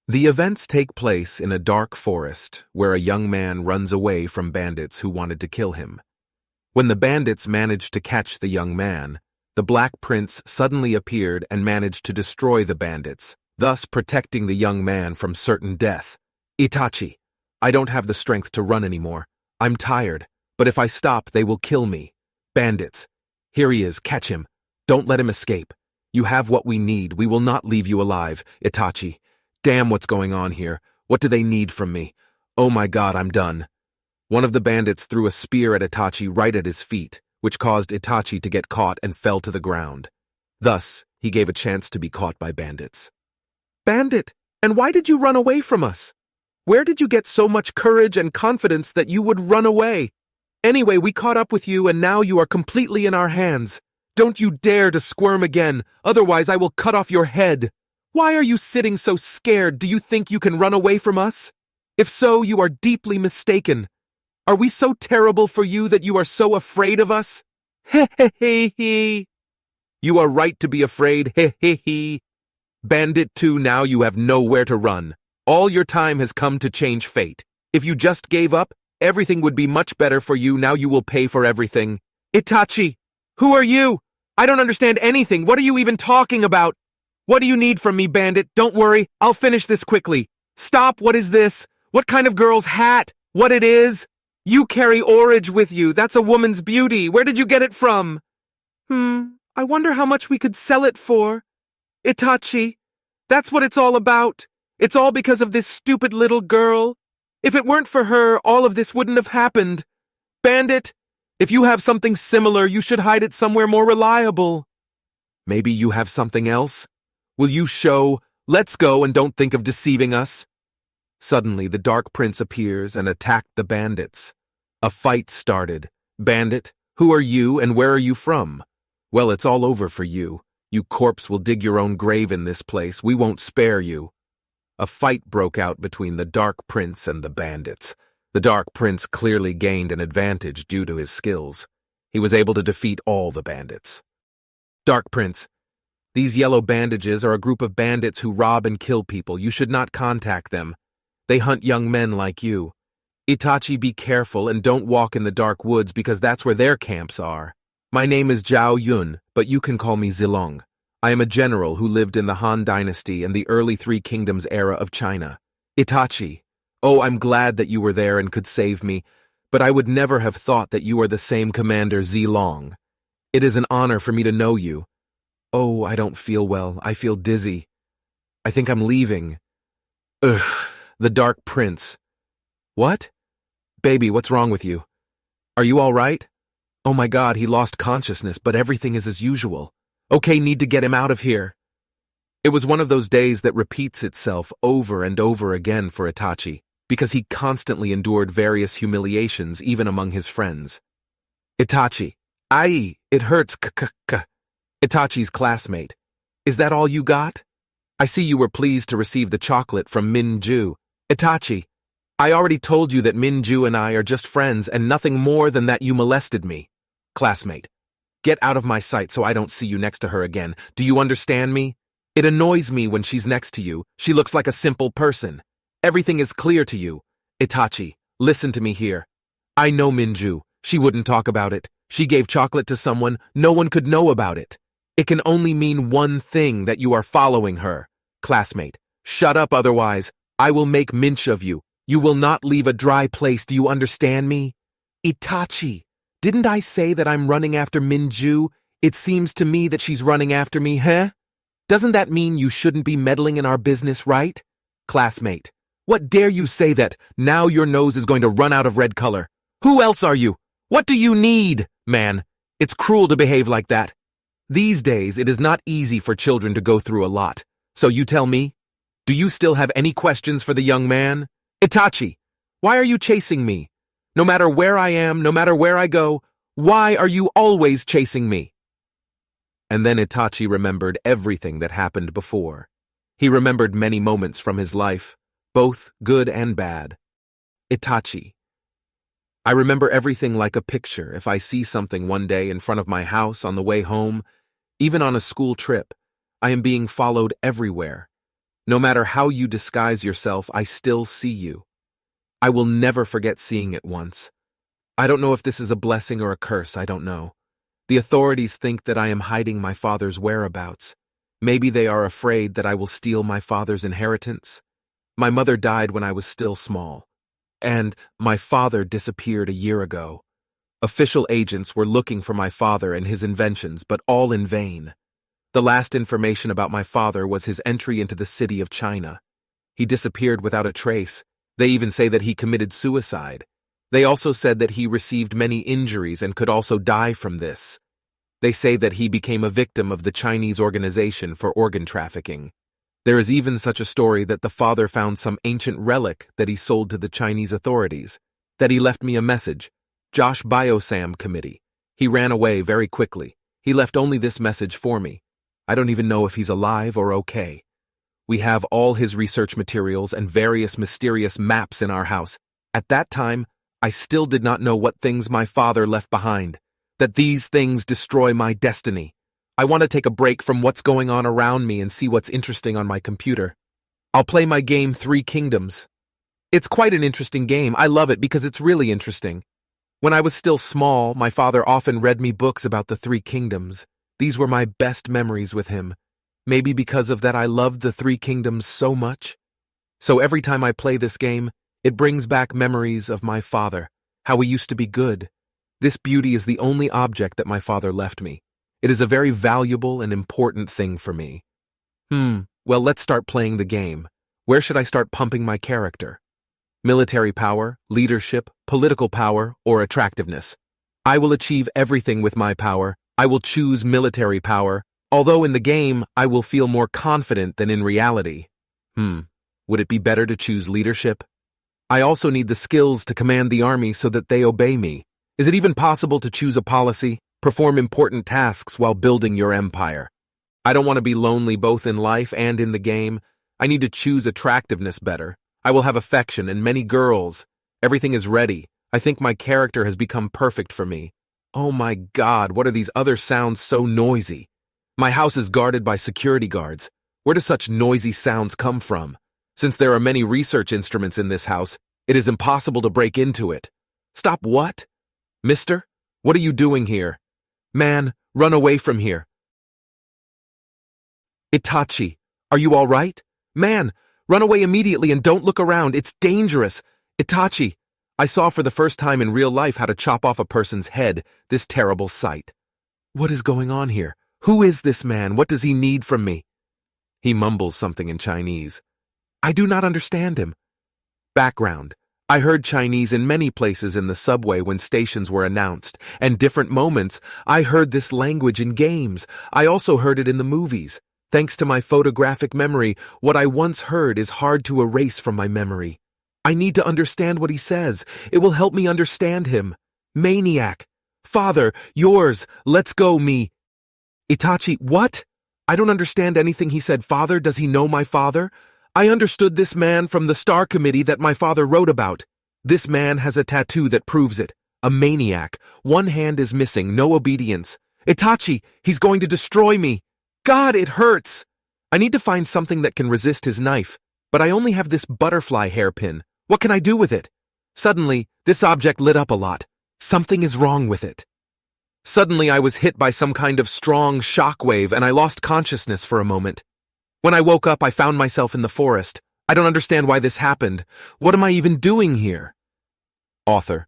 The events take place in a dark forest where a young man runs away from bandits who wanted to kill him. When the bandits managed to catch the young man, the Black Prince suddenly appeared and managed to destroy the bandits, thus protecting the young man from certain death. Itachi, I don't have the strength to run anymore. I'm tired, but if I stop, they will kill me. Bandits. Here he is, catch him. Don't let him escape. You have what we need. We will not leave you alive, Itachi. Damn, what's going on here? What do they need from me? Oh my God, I'm done. One of the bandits threw a spear at Itachi right at his feet, which caused Itachi to get caught and fell to the ground. Thus, he gave a chance to be caught by bandits. Bandit, and why did you run away from us? Where did you get so much courage and confidence that you would run away? Anyway, we caught up with you and now you are completely in our hands. Don't you dare to squirm again, otherwise I will cut off your head. Why are you sitting so scared? Do you think you can run away from us? If so, you are deeply mistaken. Are we so terrible for you that you are so afraid of us? He he he he. You are right to be afraid, he he he. Bandit 2, now you have nowhere to run. All your time has come to change fate. If you just gave up, everything would be much better for you. Now you will pay for everything. Itachi, who are you? I don't understand anything. What are you even talking about? What do you need from me, bandit? Don't worry, I'll finish this quickly. Stop, what is this? What kind of girl's hat? What it is? You carry orange with you. That's a woman's beauty. Where did you get it from? I wonder how much we could sell it for. Itachi, that's what it's all about. It's all because of this stupid little girl. If it weren't for her, all of this wouldn't have happened. Bandit, if you have something similar, you should hide it somewhere more reliable. Maybe you have something else? Will you show? Let's go and don't think of deceiving us. Suddenly, the Dark Prince appears and attacked the bandits. A fight started. Bandit, who are you and where are you from? Well, it's all over for you. You corpse will dig your own grave in this place. We won't spare you. A fight broke out between the Dark Prince and the bandits. The Dark Prince clearly gained an advantage due to his skills. He was able to defeat all the bandits. Dark Prince, these yellow bandages are a group of bandits who rob and kill people. You should not contact them. They hunt young men like you. Itachi, be careful and don't walk in the dark woods because that's where their camps are. My name is Zhao Yun, but you can call me Zilong. I am a general who lived in the Han Dynasty and the early Three Kingdoms era of China. Itachi, oh, I'm glad that you were there and could save me, but I would never have thought that you are the same Commander Zilong. It is an honor for me to know you. Oh, I don't feel well. I feel dizzy. I think I'm leaving. Ugh, the Dark Prince. What? Baby, what's wrong with you? Are you all right? Oh my God, he lost consciousness, but everything is as usual. Okay, need to get him out of here. It was one of those days that repeats itself over and over again for Itachi, because he constantly endured various humiliations even among his friends. Itachi, ai, it hurts, Itachi's classmate. Is that all you got? I see you were pleased to receive the chocolate from Minju. Itachi, I already told you that Minju and I are just friends and nothing more than that you molested me. Classmate, get out of my sight so I don't see you next to her again. Do you understand me? It annoys me when she's next to you. She looks like a simple person. Everything is clear to you. Itachi, listen to me here. I know Minju. She wouldn't talk about it. She gave chocolate to someone. No one could know about it. It can only mean one thing, that you are following her. Classmate, shut up, otherwise I will make minch of you. You will not leave a dry place, do you understand me? Itachi, didn't I say that I'm running after Minju? It seems to me that she's running after me, huh? Doesn't that mean you shouldn't be meddling in our business, right? Classmate, what dare you say that? Now your nose is going to run out of red color. Who else are you? What do you need? Man, it's cruel to behave like that. These days, it is not easy for children to go through a lot. So you tell me, do you still have any questions for the young man? Itachi, why are you chasing me? No matter where I am, no matter where I go, why are you always chasing me? And then Itachi remembered everything that happened before. He remembered many moments from his life, both good and bad. Itachi, I remember everything like a picture. If I see something one day in front of my house on the way home, even on a school trip, I am being followed everywhere. No matter how you disguise yourself, I still see you. I will never forget seeing it once. I don't know if this is a blessing or a curse, I don't know. The authorities think that I am hiding my father's whereabouts. Maybe they are afraid that I will steal my father's inheritance. My mother died when I was still small, and my father disappeared a year ago. Official agents were looking for my father and his inventions, but all in vain. The last information about my father was his entry into the city of China. He disappeared without a trace. They even say that he committed suicide. They also said that he received many injuries and could also die from this. They say that he became a victim of the Chinese organization for organ trafficking. There is even such a story that the father found some ancient relic that he sold to the Chinese authorities, that he left me a message, Josh Biosam Committee. He ran away very quickly. He left only this message for me. I don't even know if he's alive or okay. We have all his research materials and various mysterious maps in our house. At that time, I still did not know what things my father left behind, that these things destroy my destiny. I want to take a break from what's going on around me and see what's interesting on my computer. I'll play my game 3 Kingdoms. It's quite an interesting game. I love it because it's really interesting. When I was still small, my father often read me books about the 3 Kingdoms. These were my best memories with him. Maybe because of that I loved the 3 Kingdoms so much. So every time I play this game, it brings back memories of my father, how we used to be good. This beauty is the only object that my father left me. It is a very valuable and important thing for me. Well, let's start playing the game. Where should I start pumping my character? Military power, leadership, political power, or attractiveness? I will achieve everything with my power. I will choose military power, although in the game I will feel more confident than in reality. Would it be better to choose leadership? I also need the skills to command the army so that they obey me. Is it even possible to choose a policy, perform important tasks while building your empire? I don't want to be lonely both in life and in the game. I need to choose attractiveness better. I will have affection and many girls. Everything is ready. I think my character has become perfect for me. Oh my God, what are these other sounds so noisy? My house is guarded by security guards. Where do such noisy sounds come from? Since there are many research instruments in this house, it is impossible to break into it. Stop what? Mister? What are you doing here? Man, run away from here. Itachi, are you all right? Man, run away immediately and don't look around. It's dangerous. Itachi, I saw for the first time in real life how to chop off a person's head, this terrible sight. What is going on here? Who is this man? What does he need from me? He mumbles something in Chinese. I do not understand him. Background. I heard Chinese in many places in the subway when stations were announced, and different moments I heard this language in games. I also heard it in the movies. Thanks to my photographic memory, what I once heard is hard to erase from my memory. I need to understand what he says. It will help me understand him. Maniac. Father, yours. Let's go, me. Itachi, what? I don't understand anything he said. Father, does he know my father? I understood this man from the Star Committee that my father wrote about. This man has a tattoo that proves it. A maniac. One hand is missing, no obedience. Itachi, he's going to destroy me. God, it hurts. I need to find something that can resist his knife, but I only have this butterfly hairpin. What can I do with it? Suddenly, this object lit up a lot. Something is wrong with it. Suddenly, I was hit by some kind of strong shockwave and I lost consciousness for a moment. When I woke up, I found myself in the forest. I don't understand why this happened. What am I even doing here? Author.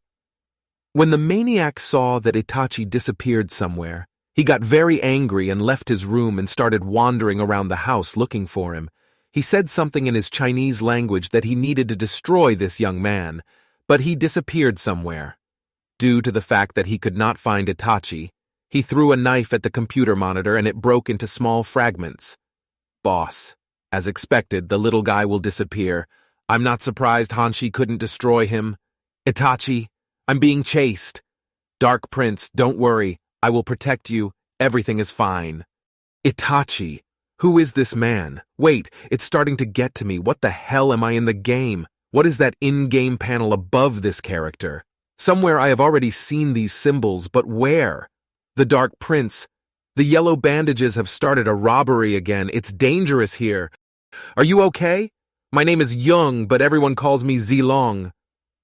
When the maniac saw that Itachi disappeared somewhere, he got very angry and left his room and started wandering around the house looking for him. He said something in his Chinese language that he needed to destroy this young man, but he disappeared somewhere. Due to the fact that he could not find Itachi, he threw a knife at the computer monitor and it broke into small fragments. Boss. As expected, the little guy will disappear. I'm not surprised Hanshi couldn't destroy him. Itachi, I'm being chased. Dark Prince, don't worry. I will protect you. Everything is fine. Itachi. Who is this man? Wait, it's starting to get to me. What the hell am I in the game? What is that in-game panel above this character? Somewhere I have already seen these symbols, but where? The Dark Prince. The yellow bandages have started a robbery again. It's dangerous here. Are you okay? My name is Young, but everyone calls me Zilong.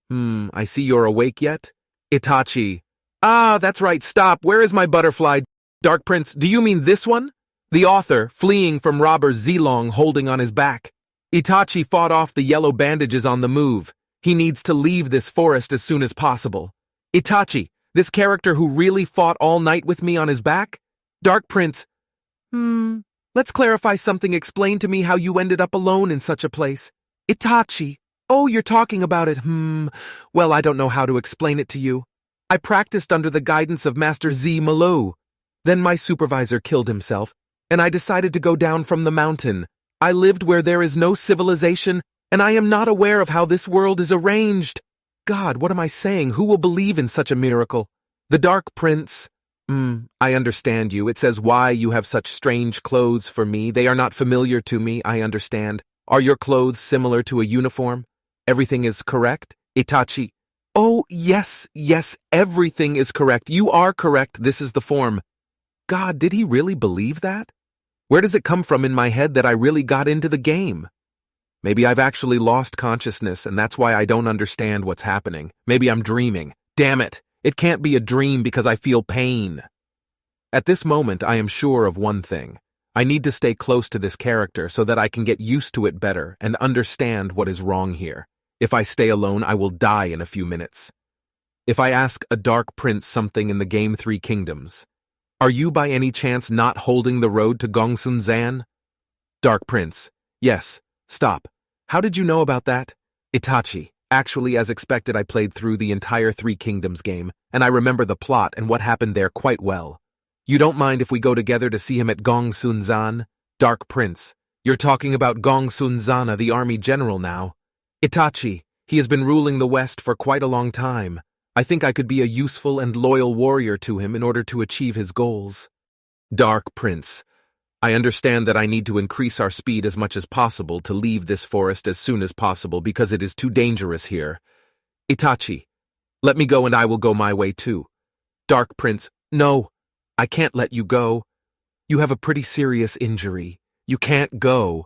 I see you're awake yet? Itachi. Ah, that's right, stop. Where is my butterfly? Dark Prince, do you mean this one? The author, fleeing from robber Zilong holding on his back. Itachi fought off the yellow bandages on the move. He needs to leave this forest as soon as possible. Itachi, this character who really fought all night with me on his back? Dark Prince. Let's clarify something. Explain to me how you ended up alone in such a place. Itachi. Oh, you're talking about it. Well, I don't know how to explain it to you. I practiced under the guidance of Master Z Malou. Then my supervisor killed himself, and I decided to go down from the mountain. I lived where there is no civilization, and I am not aware of how this world is arranged. God, what am I saying? Who will believe in such a miracle? The Dark Prince. I understand you. It says why you have such strange clothes for me. They are not familiar to me, I understand. Are your clothes similar to a uniform? Everything is correct? Itachi. Oh, yes, everything is correct. You are correct. This is the form. God, did he really believe that? Where does it come from in my head that I really got into the game? Maybe I've actually lost consciousness, and that's why I don't understand what's happening. Maybe I'm dreaming. Damn it! It can't be a dream because I feel pain. At this moment, I am sure of one thing. I need to stay close to this character so that I can get used to it better and understand what is wrong here. If I stay alone, I will die in a few minutes. If I ask a Dark Prince something in the game Three Kingdoms, are you by any chance not holding the road to Gongsun-zan? Dark Prince. Yes. Stop. How did you know about that? Itachi. Actually, as expected, I played through the entire Three Kingdoms game, and I remember the plot and what happened there quite well. You don't mind if we go together to see him at Gongsun-zan? Dark Prince. You're talking about Gongsun-zana, the army general now. Itachi. He has been ruling the West for quite a long time. I think I could be a useful and loyal warrior to him in order to achieve his goals. Dark Prince. I understand that I need to increase our speed as much as possible to leave this forest as soon as possible because it is too dangerous here. Itachi. Let me go and I will go my way too. Dark Prince. No, I can't let you go. You have a pretty serious injury. You can't go.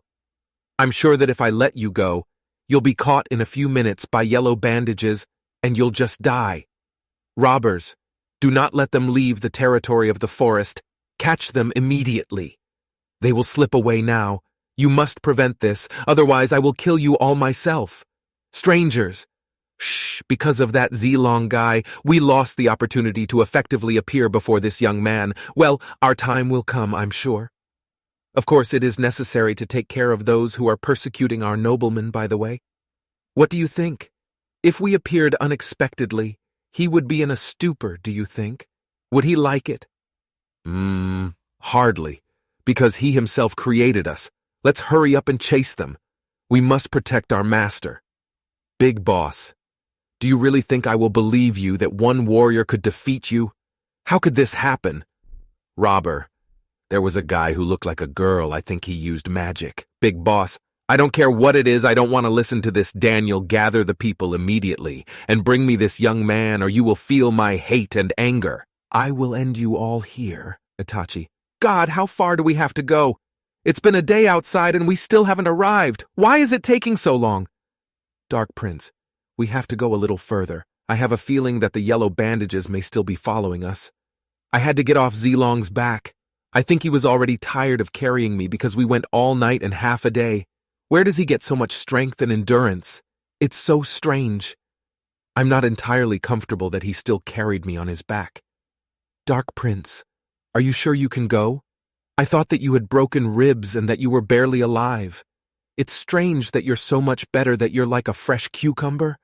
I'm sure that if I let you go, you'll be caught in a few minutes by yellow bandages and you'll just die. Robbers, do not let them leave the territory of the forest. Catch them immediately. They will slip away now. You must prevent this, otherwise I will kill you all myself. Strangers. Shh, because of that Zilong guy, we lost the opportunity to effectively appear before this young man. Well, our time will come, I'm sure. Of course, it is necessary to take care of those who are persecuting our nobleman, by the way. What do you think? If we appeared unexpectedly, he would be in a stupor, do you think? Would he like it? Hardly, because he himself created us. Let's hurry up and chase them. We must protect our master. Big Boss, do you really think I will believe you that one warrior could defeat you? How could this happen? Robber, there was a guy who looked like a girl. I think he used magic. Big Boss, I don't care what it is. I don't want to listen to this. Daniel, gather the people immediately and bring me this young man or you will feel my hate and anger. I will end you all here, Itachi. God, how far do we have to go? It's been a day outside and we still haven't arrived. Why is it taking so long? Dark Prince, we have to go a little further. I have a feeling that the yellow bandages may still be following us. I had to get off Zilong's back. I think he was already tired of carrying me because we went all night and half a day. Where does he get so much strength and endurance? It's so strange. I'm not entirely comfortable that he still carried me on his back. Dark Prince, are you sure you can go? I thought that you had broken ribs and that you were barely alive. It's strange that you're so much better that you're like a fresh cucumber.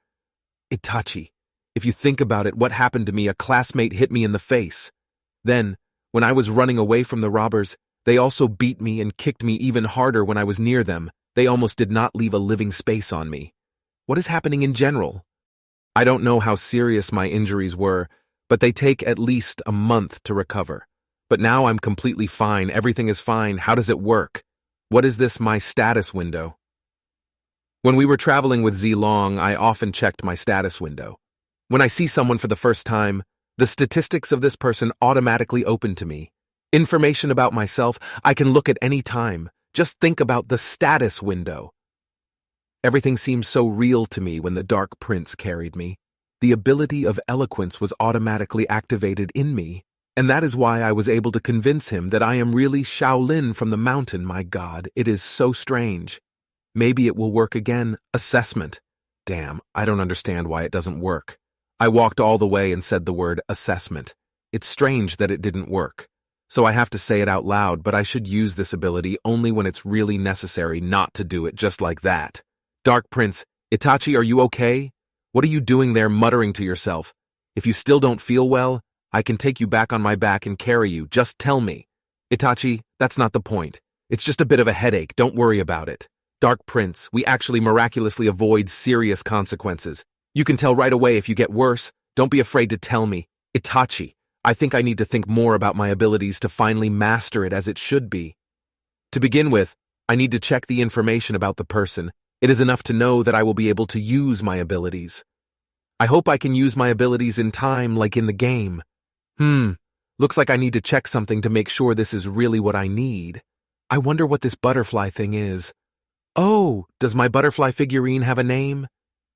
Itachi, if you think about it, what happened to me, a classmate hit me in the face. Then, when I was running away from the robbers, they also beat me and kicked me even harder when I was near them. They almost did not leave a living space on me. What is happening in general? I don't know how serious my injuries were, but they take at least a month to recover. But now I'm completely fine. Everything is fine. How does it work? What is this, my status window? When we were traveling with Zilong, I often checked my status window. When I see someone for the first time, the statistics of this person automatically open to me. Information about myself I can look at any time, Just think about the status window. Everything seemed so real to me when the Dark Prince carried me. The ability of eloquence was automatically activated in me, and that is why I was able to convince him that I am really Shaolin from the mountain. My God, it is so strange. Maybe it will work again. Assessment. Damn, I don't understand why it doesn't work. I walked all the way and said the word assessment. It's strange that it didn't work. So I have to say it out loud, but I should use this ability only when it's really necessary not to do it just like that. Dark Prince, Itachi, are you okay? What are you doing there muttering to yourself? If you still don't feel well, I can take you back on my back and carry you. Just tell me. Itachi, that's not the point. It's just a bit of a headache. Don't worry about it. Dark Prince, we actually miraculously avoid serious consequences. You can tell right away if you get worse. Don't be afraid to tell me. Itachi, I think I need to think more about my abilities to finally master it as it should be. To begin with, I need to check the information about the person. It is enough to know that I will be able to use my abilities. I hope I can use my abilities in time like in the game. Looks like I need to check something to make sure this is really what I need. I wonder what this butterfly thing is. Oh, does my butterfly figurine have a name?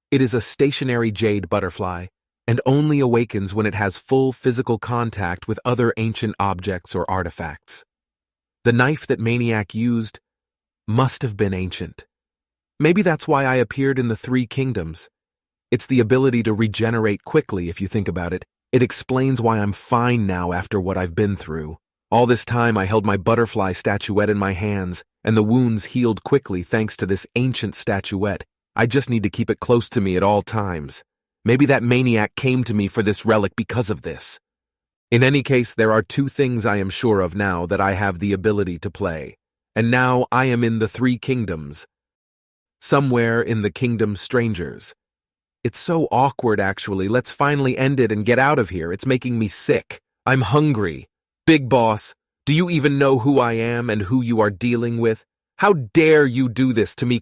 It is a stationary jade butterfly, and only awakens when it has full physical contact with other ancient objects or artifacts. The knife that Maniac used must have been ancient. Maybe that's why I appeared in the Three Kingdoms. It's the ability to regenerate quickly if you think about it. It explains why I'm fine now after what I've been through. All this time I held my butterfly statuette in my hands, and the wounds healed quickly thanks to this ancient statuette. I just need to keep it close to me at all times. Maybe that Maniac came to me for this relic because of this. In any case, there are two things I am sure of now that I have the ability to play. And now I am in the Three Kingdoms. Somewhere in the Kingdom Strangers. It's so awkward, actually. Let's finally end it and get out of here. It's making me sick. I'm hungry. Big Boss, do you even know who I am and who you are dealing with? How dare you do this to me,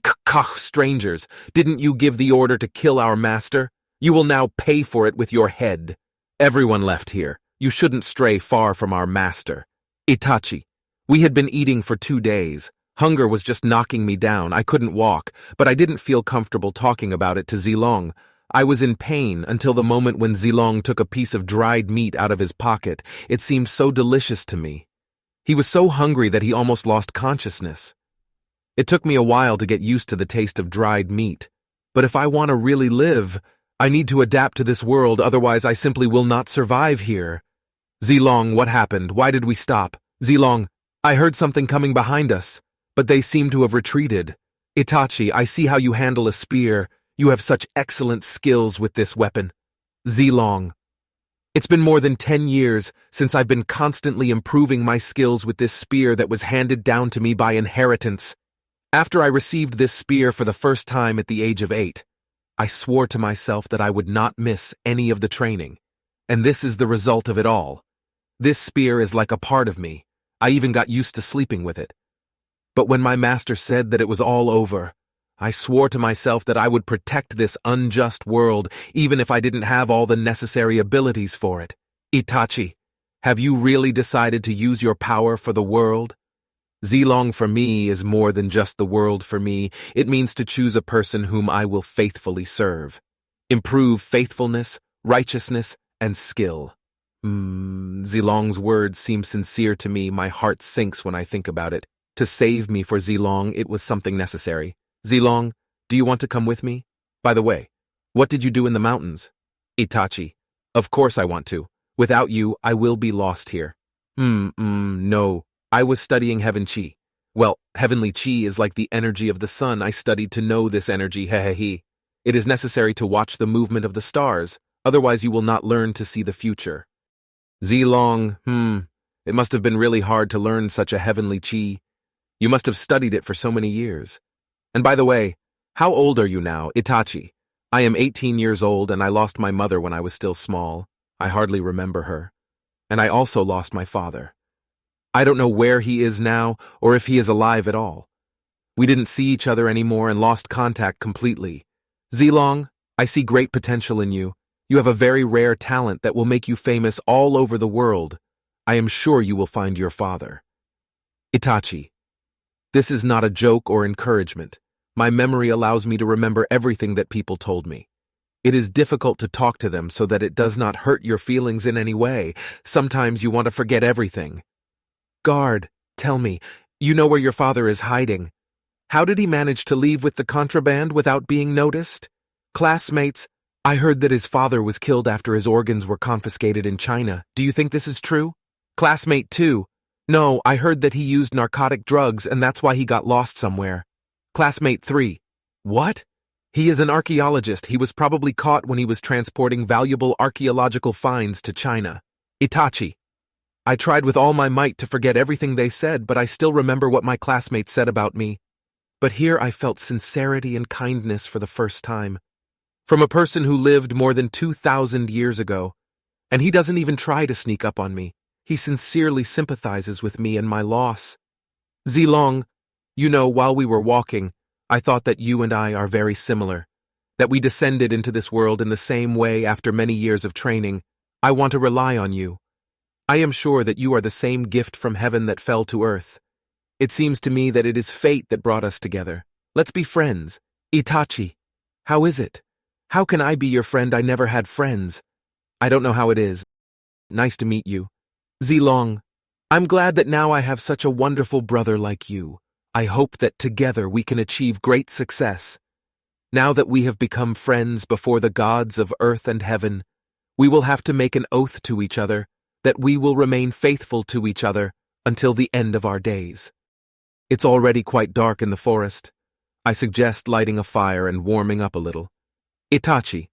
strangers? Didn't you give the order to kill our master? You will now pay for it with your head. Everyone left here. You shouldn't stray far from our master. Itachi, we had been eating for 2 days. Hunger was just knocking me down. I couldn't walk, but I didn't feel comfortable talking about it to Zilong. I was in pain until the moment when Zilong took a piece of dried meat out of his pocket. It seemed so delicious to me. He was so hungry that he almost lost consciousness. It took me a while to get used to the taste of dried meat. But if I want to really live, I need to adapt to this world, otherwise I simply will not survive here. Zilong, what happened? Why did we stop? Zilong, I heard something coming behind us, but they seem to have retreated. Itachi, I see how you handle a spear. You have such excellent skills with this weapon. Zilong, it's been more than 10 years since I've been constantly improving my skills with this spear that was handed down to me by inheritance. After I received this spear for the first time at the age of 8, I swore to myself that I would not miss any of the training. And this is the result of it all. This spear is like a part of me. I even got used to sleeping with it. But when my master said that it was all over, I swore to myself that I would protect this unjust world, even if I didn't have all the necessary abilities for it. Itachi, have you really decided to use your power for the world? Zilong for me is more than just the world for me. It means to choose a person whom I will faithfully serve. Improve faithfulness, righteousness, and skill. Zilong's words seem sincere to me. My heart sinks when I think about it. To save me for Zilong, it was something necessary. Zilong, do you want to come with me? By the way, what did you do in the mountains? Itachi, of course I want to. Without you, I will be lost here. No. I was studying Heaven Chi. Well, Heavenly Chi is like the energy of the sun. I studied to know this energy, hehehe. It is necessary to watch the movement of the stars, otherwise you will not learn to see the future. Zilong, it must have been really hard to learn such a Heavenly Chi. You must have studied it for so many years. And by the way, how old are you now, Itachi? I am 18 years old and I lost my mother when I was still small. I hardly remember her. And I also lost my father. I don't know where he is now or if he is alive at all. We didn't see each other anymore and lost contact completely. Zilong, I see great potential in you. You have a very rare talent that will make you famous all over the world. I am sure you will find your father. Itachi, This is not a joke or encouragement. My memory allows me to remember everything that people told me. It is difficult to talk to them so that it does not hurt your feelings in any way. Sometimes you want to forget everything. Guard, tell me, you know where your father is hiding. How did he manage to leave with the contraband without being noticed? Classmates, I heard that his father was killed after his organs were confiscated in China. Do you think this is true? Classmate 2, no, I heard that he used narcotic drugs and that's why he got lost somewhere. Classmate 3, what? He is an archaeologist. He was probably caught when he was transporting valuable archaeological finds to China. Itachi, I tried with all my might to forget everything they said, but I still remember what my classmates said about me. But here I felt sincerity and kindness for the first time. From a person who lived more than 2,000 years ago. And he doesn't even try to sneak up on me. He sincerely sympathizes with me and my loss. Zilong, you know, while we were walking, I thought that you and I are very similar. That we descended into this world in the same way after many years of training. I want to rely on you. I am sure that you are the same gift from heaven that fell to earth. It seems to me that it is fate that brought us together. Let's be friends. Itachi, how is it? How can I be your friend? I never had friends. I don't know how it is. Nice to meet you. Zilong, I'm glad that now I have such a wonderful brother like you. I hope that together we can achieve great success. Now that we have become friends before the gods of earth and heaven, we will have to make an oath to each other that we will remain faithful to each other until the end of our days. It's already quite dark in the forest. I suggest lighting a fire and warming up a little. Itachi,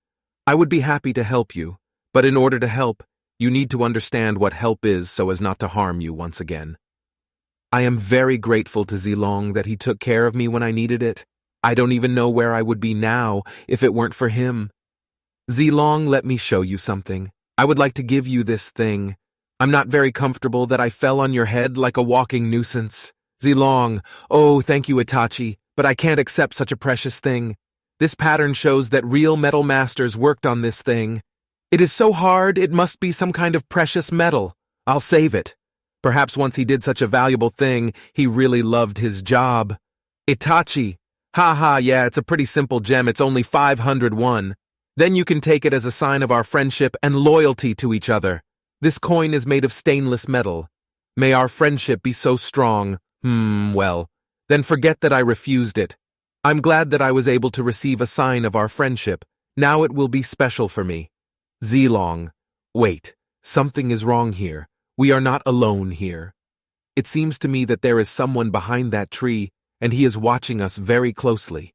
I would be happy to help you, but in order to help, you need to understand what help is so as not to harm you once again. I am very grateful to Zilong that he took care of me when I needed it. I don't even know where I would be now if it weren't for him. Zilong, let me show you something. I would like to give you this thing. I'm not very comfortable that I fell on your head like a walking nuisance. Zilong, oh, thank you, Itachi, but I can't accept such a precious thing. This pattern shows that real metal masters worked on this thing. It is so hard, it must be some kind of precious metal. I'll save it. Perhaps once he did such a valuable thing, he really loved his job. Itachi, haha, yeah, it's a pretty simple gem, it's only 501. Then you can take it as a sign of our friendship and loyalty to each other. This coin is made of stainless metal. May our friendship be so strong. Well, then forget that I refused it. I'm glad that I was able to receive a sign of our friendship. Now it will be special for me. Zilong, wait, something is wrong here. We are not alone here. It seems to me that there is someone behind that tree, and he is watching us very closely.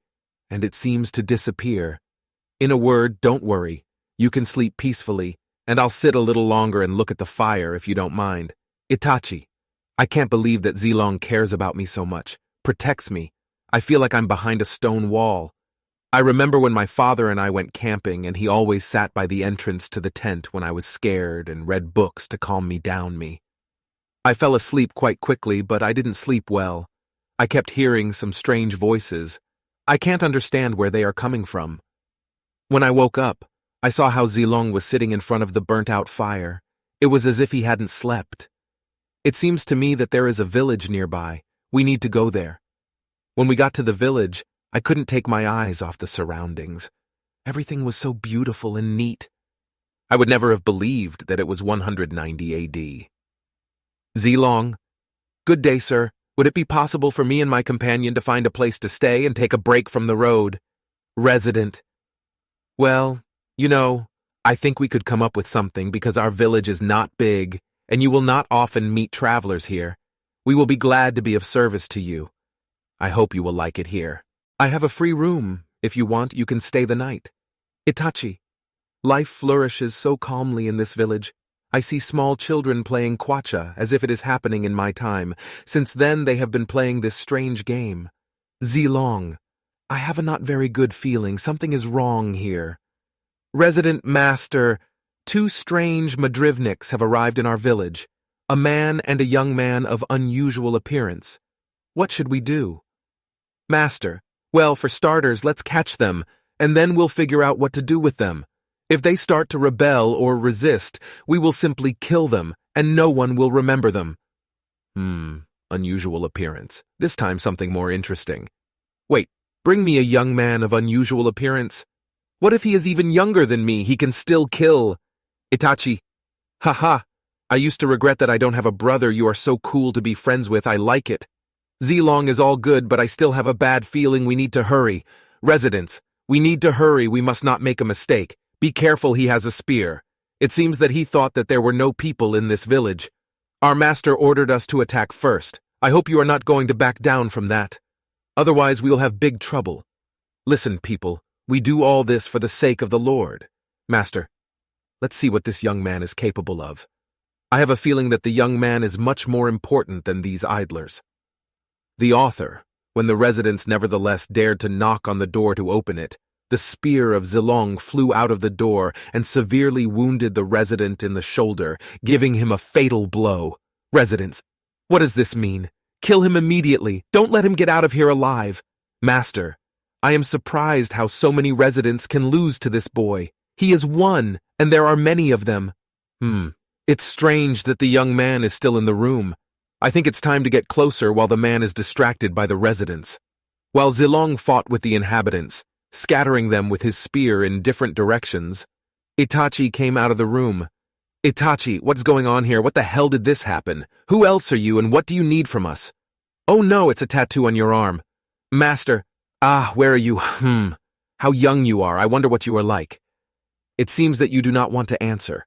And it seems to disappear. In a word, don't worry. You can sleep peacefully, and I'll sit a little longer and look at the fire if you don't mind. Itachi, I can't believe that Zilong cares about me so much, protects me. I feel like I'm behind a stone wall. I remember when my father and I went camping and he always sat by the entrance to the tent when I was scared and read books to calm me down. I fell asleep quite quickly, but I didn't sleep well. I kept hearing some strange voices. I can't understand where they are coming from. When I woke up, I saw how Zilong was sitting in front of the burnt-out fire. It was as if he hadn't slept. It seems to me that there is a village nearby. We need to go there. When we got to the village, I couldn't take my eyes off the surroundings. Everything was so beautiful and neat. I would never have believed that it was 190 AD. Zilong, good day, sir. Would it be possible for me and my companion to find a place to stay and take a break from the road? Resident, well, you know, I think we could come up with something because our village is not big, and you will not often meet travelers here. We will be glad to be of service to you. I hope you will like it here. I have a free room. If you want, you can stay the night. Itachi, life flourishes so calmly in this village. I see small children playing kwacha as if it is happening in my time. Since then, they have been playing this strange game. Zilong, I have a not very good feeling. Something is wrong here. Resident Master, 2 strange Madrivniks have arrived in our village. A man and a young man of unusual appearance. What should we do? Master, well, for starters, let's catch them, and then we'll figure out what to do with them. If they start to rebel or resist, we will simply kill them, and no one will remember them. unusual appearance. This time something more interesting. Wait, bring me a young man of unusual appearance? What if he is even younger than me? He can still kill. Itachi. Haha. I used to regret that I don't have a brother you are so cool to be friends with. I like it. Zilong is all good, but I still have a bad feeling. We need to hurry. Residents, we need to hurry. We must not make a mistake. Be careful, he has a spear. It seems that he thought that there were no people in this village. Our master ordered us to attack first. I hope you are not going to back down from that. Otherwise, we will have big trouble. Listen, people, we do all this for the sake of the Lord. Master, let's see what this young man is capable of. I have a feeling that the young man is much more important than these idlers. The author, when the residents nevertheless dared to knock on the door to open it, the spear of Zilong flew out of the door and severely wounded the resident in the shoulder, giving him a fatal blow. Residents, what does this mean? Kill him immediately. Don't let him get out of here alive. Master, I am surprised how so many residents can lose to this boy. He is one, and there are many of them. It's strange that the young man is still in the room. I think it's time to get closer while the man is distracted by the residents. While Zilong fought with the inhabitants, scattering them with his spear in different directions, Itachi came out of the room. Itachi, what's going on here? What the hell did this happen? Who else are you and what do you need from us? Oh no, it's a tattoo on your arm. Master, where are you? How young you are. I wonder what you are like. It seems that you do not want to answer.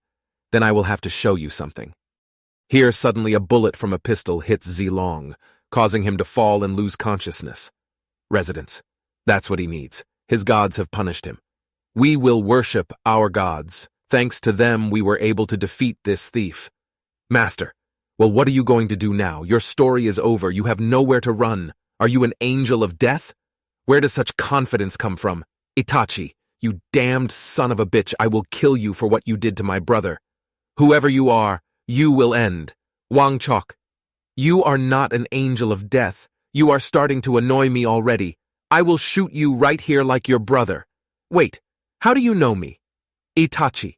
Then I will have to show you something. Here suddenly a bullet from a pistol hits Zilong, causing him to fall and lose consciousness. Residents, that's what he needs. His gods have punished him. We will worship our gods. Thanks to them, we were able to defeat this thief. Master, well, what are you going to do now? Your story is over. You have nowhere to run. Are you an angel of death? Where does such confidence come from? Itachi, you damned son of a bitch, I will kill you for what you did to my brother. Whoever you are, you will end. Wang Chok, you are not an angel of death. You are starting to annoy me already. I will shoot you right here like your brother. Wait, how do you know me? Itachi,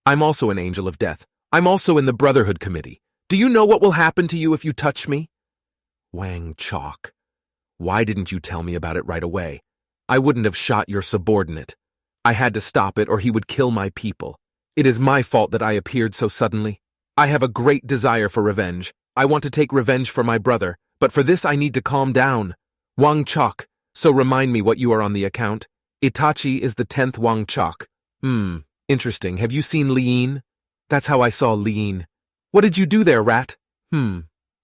I'm also an angel of death. I'm also in the Brotherhood Committee. Do you know what will happen to you if you touch me? Wang Chok, why didn't you tell me about it right away? I wouldn't have shot your subordinate. I had to stop it or he would kill my people. It is my fault that I appeared so suddenly. I have a great desire for revenge. I want to take revenge for my brother, but for this I need to calm down. Wang Chok, so remind me what you are on the account. Itachi is the 10th Wang Chok. Interesting. Have you seen Liin? That's how I saw Liin. What did you do there, rat?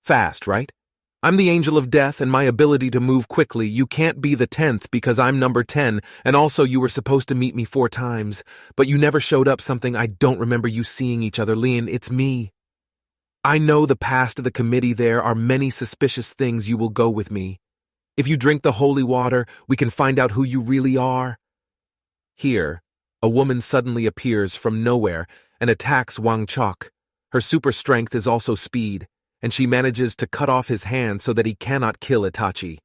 Fast, right? I'm the angel of death and my ability to move quickly. You can't be the 10th because I'm number 10, and also you were supposed to meet me 4 times, but you never showed up. Something I don't remember you seeing each other. Liin, it's me. I know the past of the committee. There are many suspicious things. You will go with me. If you drink the holy water, we can find out who you really are. Here, a woman suddenly appears from nowhere and attacks Wang Chok. Her super strength is also speed, and she manages to cut off his hand so that he cannot kill Itachi.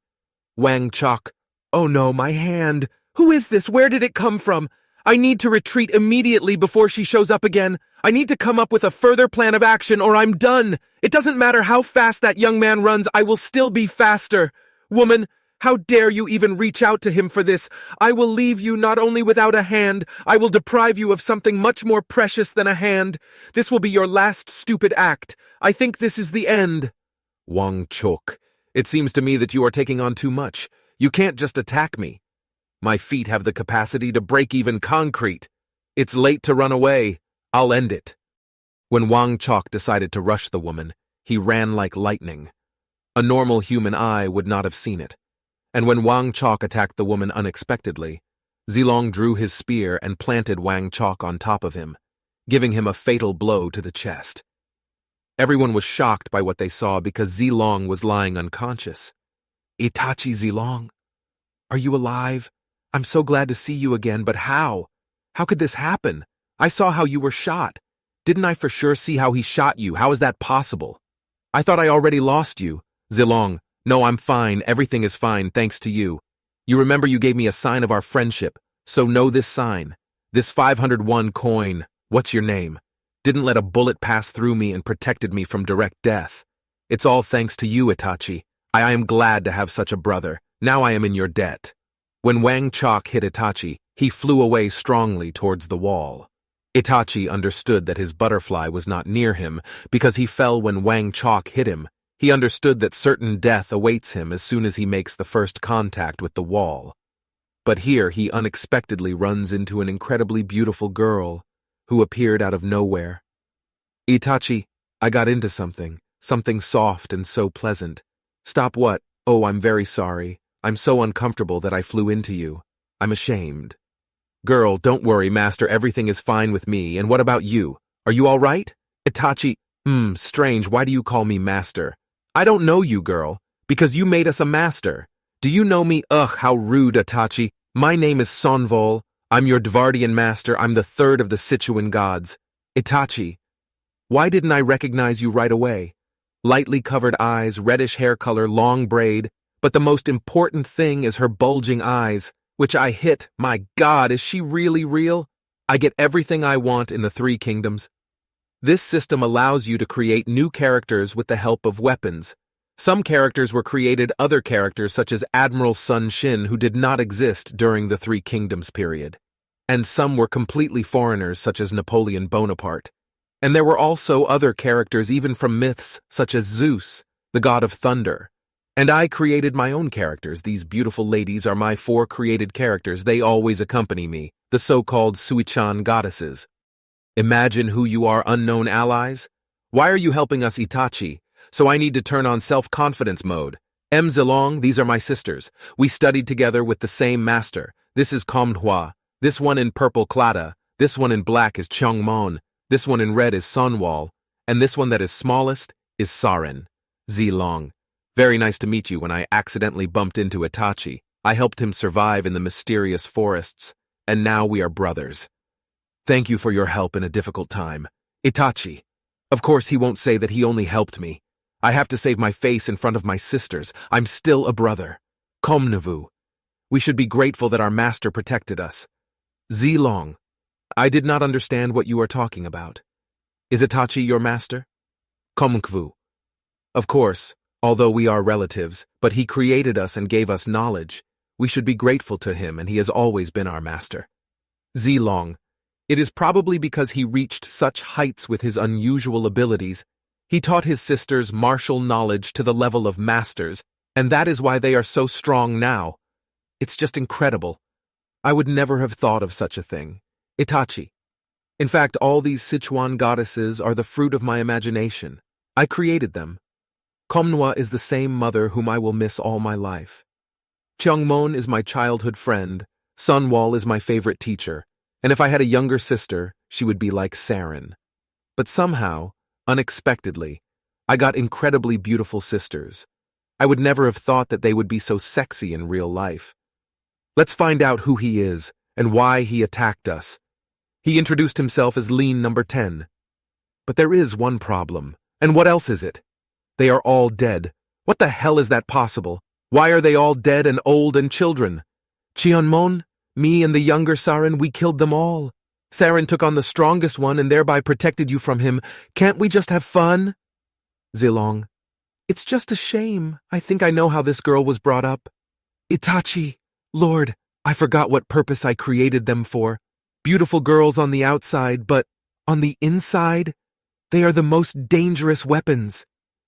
Wang Chok, oh no, my hand! Who is this? Where did it come from? I need to retreat immediately before she shows up again. I need to come up with a further plan of action or I'm done. It doesn't matter how fast that young man runs, I will still be faster. Woman, how dare you even reach out to him for this? I will leave you not only without a hand, I will deprive you of something much more precious than a hand. This will be your last stupid act. I think this is the end. Wang Chok, it seems to me that you are taking on too much. You can't just attack me. My feet have the capacity to break even concrete. It's late to run away. I'll end it. When Wang Chok decided to rush the woman, he ran like lightning. A normal human eye would not have seen it. And when Wang Chok attacked the woman unexpectedly, Zilong drew his spear and planted Wang Chok on top of him, giving him a fatal blow to the chest. Everyone was shocked by what they saw because Zilong was lying unconscious. Itachi, Zilong, are you alive? I'm so glad to see you again, but how? How could this happen? I saw how you were shot. Didn't I for sure see how he shot you? How is that possible? I thought I already lost you. Zilong, no, I'm fine. Everything is fine, thanks to you. You remember you gave me a sign of our friendship, so know this sign. This 501 coin, what's your name? Didn't let a bullet pass through me and protected me from direct death. It's all thanks to you, Itachi. I am glad to have such a brother. Now I am in your debt. When Wang Chok hit Itachi, he flew away strongly towards the wall. Itachi understood that his butterfly was not near him because he fell when Wang Chok hit him. He understood that certain death awaits him as soon as he makes the first contact with the wall. But here he unexpectedly runs into an incredibly beautiful girl who appeared out of nowhere. Itachi, I got into something soft and so pleasant. Stop what? Oh, I'm very sorry. I'm so uncomfortable that I flew into you. I'm ashamed. Girl, don't worry, master, everything is fine with me, and what about you? Are you all right? Itachi, strange, why do you call me master? I don't know you, girl, because you made us a master. Do you know me? Ugh, how rude, Itachi. My name is Sonvol. I'm your Dvardian master. I'm the third of the Sichuan gods. Itachi, why didn't I recognize you right away? Lightly covered eyes, reddish hair color, long braid, but the most important thing is her bulging eyes, which I hit. My God, is she really real? I get everything I want in the Three Kingdoms. This system allows you to create new characters with the help of weapons. Some characters were created, other characters such as Admiral Sun Shin, who did not exist during the Three Kingdoms period. And some were completely foreigners such as Napoleon Bonaparte. And there were also other characters even from myths such as Zeus, the god of thunder. And I created my own characters. These beautiful ladies are my 4 created characters. They always accompany me, the so-called Suichan goddesses. Imagine who you are, unknown allies. Why are you helping us, Itachi? So I need to turn on self-confidence mode. Zilong, these are my sisters. We studied together with the same master. This is Manhwa. This one in purple Klada. This one in black is Chongmon. This one in red is Sonwal. And this one that is smallest is Saren. Zilong. Very nice to meet you. When I accidentally bumped into Itachi, I helped him survive in the mysterious forests, and now we are brothers. Thank you for your help in a difficult time. Itachi. Of course he won't say that he only helped me. I have to save my face in front of my sisters. I'm still a brother. Komnavu. We should be grateful that our master protected us. Zilong. I did not understand what you are talking about. Is Itachi your master? Komnkvu. Of course, although we are relatives, but he created us and gave us knowledge. We should be grateful to him, and he has always been our master. Zilong. It is probably because he reached such heights with his unusual abilities. He taught his sisters martial knowledge to the level of masters, and that is why they are so strong now. It's just incredible. I would never have thought of such a thing. Itachi. In fact, all these Sichuan goddesses are the fruit of my imagination. I created them. Komnwa is the same mother whom I will miss all my life. Cheongmon is my childhood friend. Sunwal is my favorite teacher. And if I had a younger sister, she would be like Saren. But somehow, unexpectedly, I got incredibly beautiful sisters. I would never have thought that they would be so sexy in real life. Let's find out who he is and why he attacked us. He introduced himself as Lean number 10. But there is one problem. And what else is it? They are all dead. What the hell is that possible? Why are they all dead and old and children? Cheonmon? Me and the younger Saren, we killed them all. Saren took on the strongest one and thereby protected you from him. Can't we just have fun? Zilong. It's just a shame. I think I know how this girl was brought up. Itachi. Lord, I forgot what purpose I created them for. Beautiful girls on the outside, but on the inside, they are the most dangerous weapons.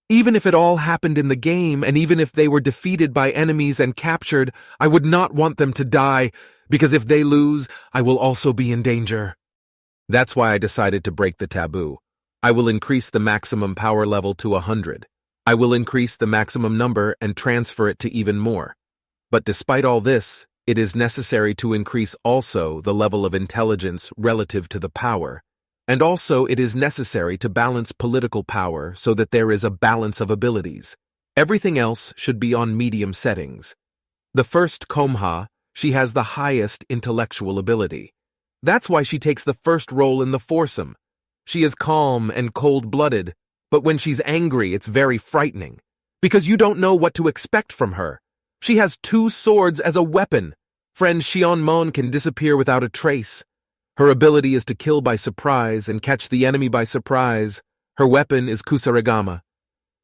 Even if it all happened in the game, and even if they were defeated by enemies and captured, I would not want them to die, because if they lose, I will also be in danger. That's why I decided to break the taboo. I will increase the maximum power level to 100. I will increase the maximum number and transfer it to even more. But despite all this, it is necessary to increase also the level of intelligence relative to the power. And also it is necessary to balance political power so that there is a balance of abilities. Everything else should be on medium settings. The first Komha, she has the highest intellectual ability. That's why she takes the first role in the foursome. She is calm and cold-blooded, but when she's angry, it's very frightening. Because you don't know what to expect from her. She has 2 swords as a weapon. Friend Xianmon can disappear without a trace. Her ability is to kill by surprise and catch the enemy by surprise. Her weapon is Kusarigama.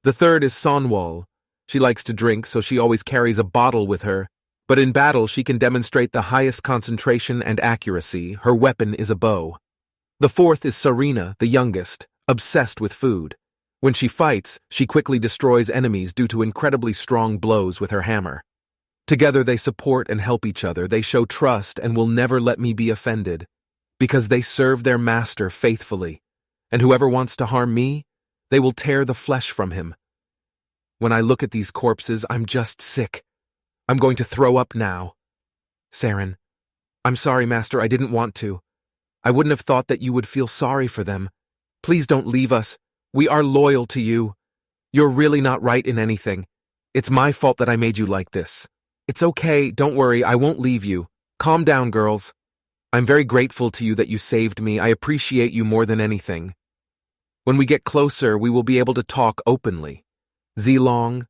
The third is Sonwal. She likes to drink, so she always carries a bottle with her. But in battle, she can demonstrate the highest concentration and accuracy. Her weapon is a bow. The fourth is Sarina, the youngest, obsessed with food. When she fights, she quickly destroys enemies due to incredibly strong blows with her hammer. Together they support and help each other. They show trust and will never let me be offended, because they serve their master faithfully, and whoever wants to harm me, they will tear the flesh from him. When I look at these corpses, I'm just sick. I'm going to throw up now. Saren, I'm sorry, Master, I didn't want to. I wouldn't have thought that you would feel sorry for them. Please don't leave us. We are loyal to you. You're really not right in anything. It's my fault that I made you like this. It's okay, don't worry, I won't leave you. Calm down, girls. I'm very grateful to you that you saved me. I appreciate you more than anything. When we get closer, we will be able to talk openly. Zilong,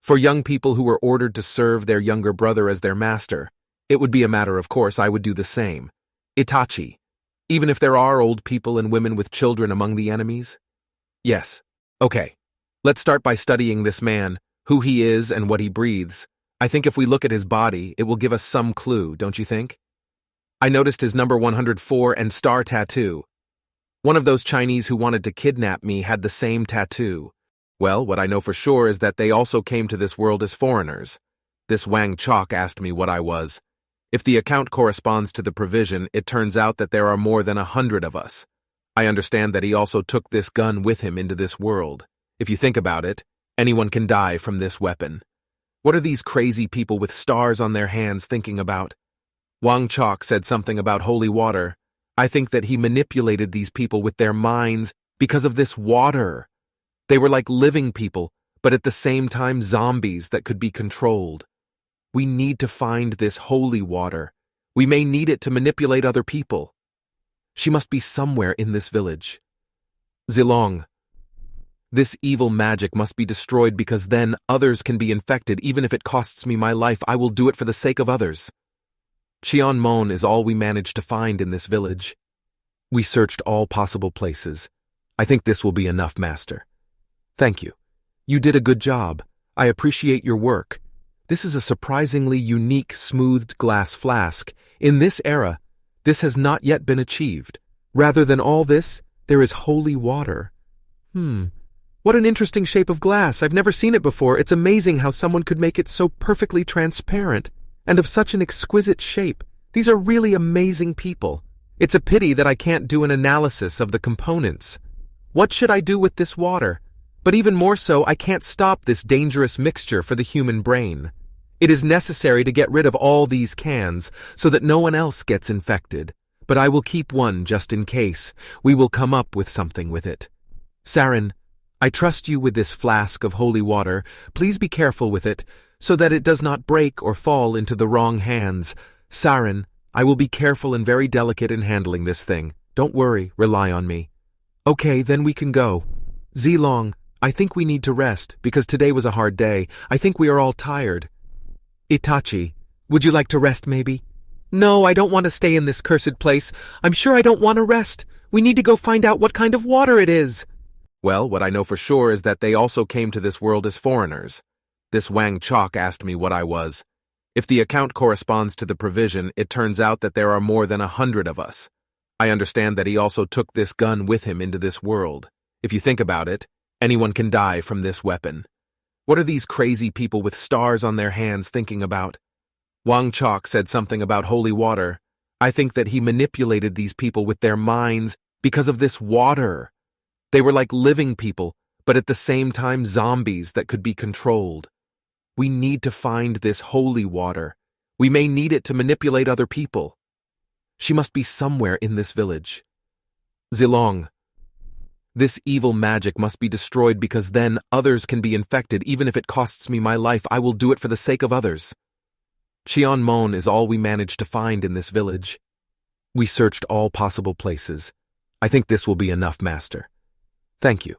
for young people who were ordered to serve their younger brother as their master, it would be a matter of course I would do the same. Itachi, even if there are old people and women with children among the enemies? Yes. Okay. Let's start by studying this man, who he is and what he breathes. I think if we look at his body, it will give us some clue, don't you think? I noticed his number 104 and star tattoo. One of those Chinese who wanted to kidnap me had the same tattoo. Well, what I know for sure is that they also came to this world as foreigners. This Wang Chok asked me what I was. If the account corresponds to the provision, it turns out that there are more than 100 of us. I understand that he also took this gun with him into this world. If you think about it, anyone can die from this weapon. What are these crazy people with stars on their hands thinking about? Wang Chok said something about holy water. I think that he manipulated these people with their minds because of this water. They were like living people, but at the same time zombies that could be controlled. We need to find this holy water. We may need it to manipulate other people. She must be somewhere in this village. Zilong. This evil magic must be destroyed because then others can be infected. Even if it costs me my life, I will do it for the sake of others. Qianmon is all we managed to find in this village. We searched all possible places. I think this will be enough, Master. Thank you. You did a good job. I appreciate your work. This is a surprisingly unique smoothed glass flask. In this era, this has not yet been achieved. Rather than all this, there is holy water. What an interesting shape of glass. I've never seen it before. It's amazing how someone could make it so perfectly transparent and of such an exquisite shape. These are really amazing people. It's a pity that I can't do an analysis of the components. What should I do with this water? But even more so, I can't stop this dangerous mixture for the human brain. It is necessary to get rid of all these cans so that no one else gets infected. But I will keep one just in case. We will come up with something with it. Saren, I trust you with this flask of holy water. Please be careful with it so that it does not break or fall into the wrong hands. Saren, I will be careful and very delicate in handling this thing. Don't worry, rely on me. Okay, then we can go. Zilong, I think we need to rest, because today was a hard day. I think we are all tired. Itachi, would you like to rest maybe? No, I don't want to stay in this cursed place. I'm sure I don't want to rest. We need to go find out what kind of water it is. Well, what I know for sure is that they also came to this world as foreigners. This Wang Chok asked me what I was. If the account corresponds to the provision, it turns out that there are more than 100 of us. I understand that he also took this gun with him into this world. If you think about it, anyone can die from this weapon. What are these crazy people with stars on their hands thinking about? Wang Chok said something about holy water. I think that he manipulated these people with their minds because of this water. They were like living people, but at the same time zombies that could be controlled. We need to find this holy water. We may need it to manipulate other people. She must be somewhere in this village. Zilong. This evil magic must be destroyed because then others can be infected. Even if it costs me my life, I will do it for the sake of others. Qianmon is all we managed to find in this village. We searched all possible places. I think this will be enough, Master. Thank you.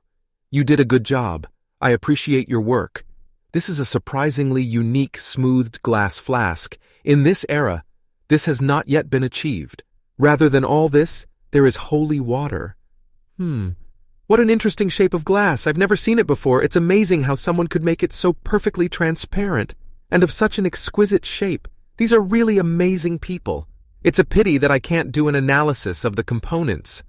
You did a good job. I appreciate your work. This is a surprisingly unique smoothed glass flask. In this era, this has not yet been achieved. Rather than all this, there is holy water. What an interesting shape of glass. I've never seen it before. It's amazing how someone could make it so perfectly transparent and of such an exquisite shape. These are really amazing people. It's a pity that I can't do an analysis of the components.